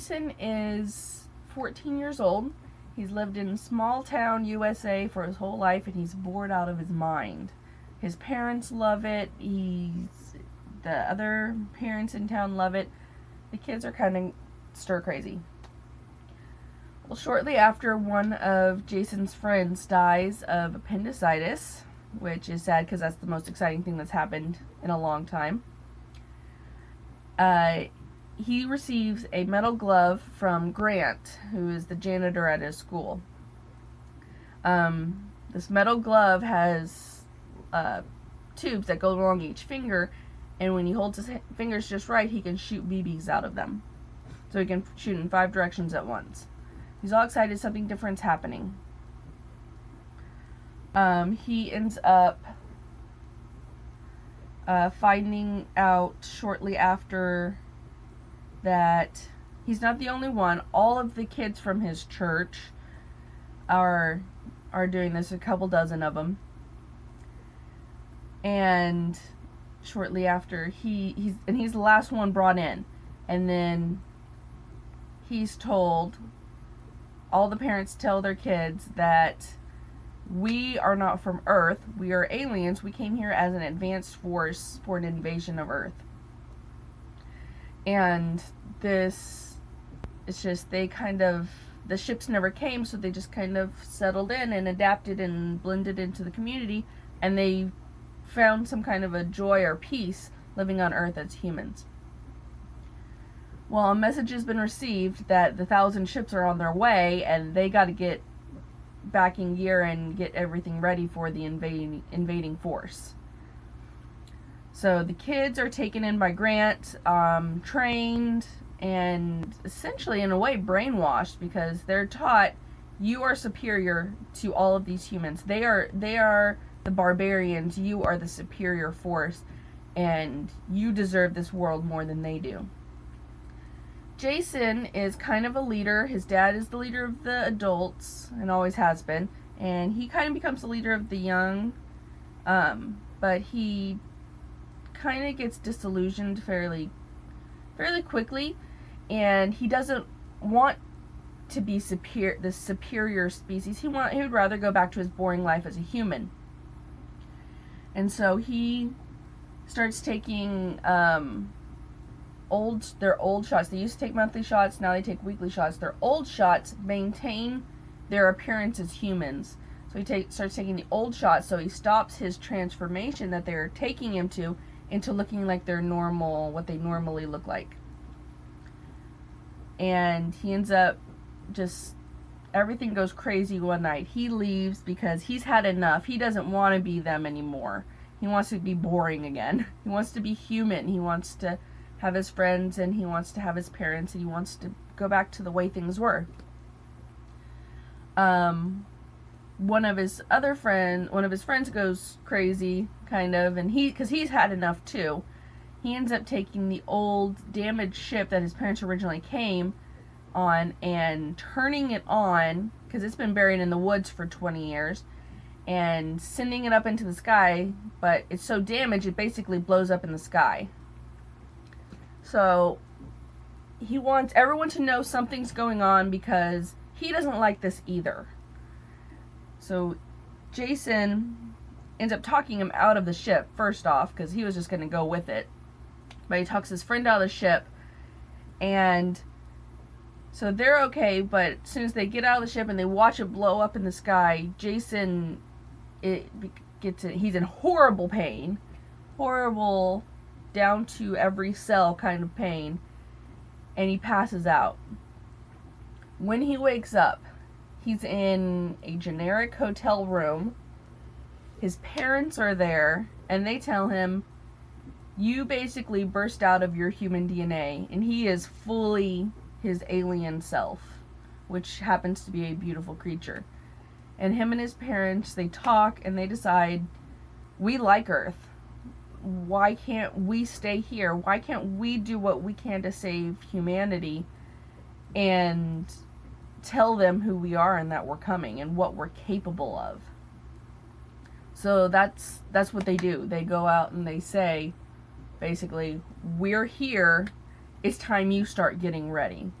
Jason is 14 years old. He's lived in small town USA for his whole life, and he's bored out of his mind. His parents love it. The other parents in town love it. The kids are kind of stir crazy. Well, shortly after, one of Jason's friends dies of appendicitis, which is sad because that's the most exciting thing that's happened in a long time. He receives a metal glove from Grant, who is the janitor at his school. This metal glove has tubes that go along each finger, and when he holds his fingers just right, he can shoot BBs out of them. So he can shoot in 5 directions at once. He's all excited, something different's happening. He ends up finding out shortly after that he's not the only one. All of the kids from his church are doing this, a couple dozen of them. And shortly after, he's the last one brought in. And then he's told, all the parents tell their kids that we are not from Earth, we are aliens, we came here as an advanced force for an invasion of Earth. And this, it's just, the ships never came, so they just kind of settled in and adapted and blended into the community, and they found some kind of a joy or peace living on Earth as humans. Well, a message has been received that the 1,000 ships are on their way, and they got to get back in gear and get everything ready for the invading force. So the kids are taken in by Grant, trained, and essentially in a way brainwashed, because they're taught, you are superior to all of these humans. They are the barbarians, you are the superior force, and you deserve this world more than they do. Jason is kind of a leader. His dad is the leader of the adults, and always has been, and he kind of becomes the leader of the young, but he kind of gets disillusioned fairly quickly, and he doesn't want to be the superior species. He would rather go back to his boring life as a human. And so he starts taking their old shots. They used to take monthly shots, now they take weekly shots. Their old shots maintain their appearance as humans. So he starts taking the old shots, so he stops his transformation that they're taking him to into looking like they're normal, what they normally look like. And he ends up just, everything goes crazy one night. He leaves because he's had enough. He doesn't want to be them anymore. He wants to be boring again. He wants to be human. He wants to have his friends, and he wants to have his parents, and he wants to go back to the way things were. One of his friends goes crazy, kind of, and because he's had enough too. He ends up taking the old damaged ship that his parents originally came on and turning it on, because it's been buried in the woods for 20 years, and sending it up into the sky, but it's so damaged it basically blows up in the sky. So he wants everyone to know something's going on, because he doesn't like this either. So Jason ends up talking him out of the ship, first off, because he was just going to go with it. But he talks his friend out of the ship, and so they're okay, but as soon as they get out of the ship and they watch it blow up in the sky, Jason, he's in horrible pain. Horrible, down to every cell kind of pain, and he passes out. When he wakes up, he's in a generic hotel room. His parents are there, and they tell him, you basically burst out of your human DNA, and he is fully his alien self, which happens to be a beautiful creature. And him and his parents, they talk, and they decide, we like Earth. Why can't we stay here? Why can't we do what we can to save humanity and tell them who we are and that we're coming and what we're capable of? So that's what they do. They go out and they say, basically, we're here. It's time you start getting ready.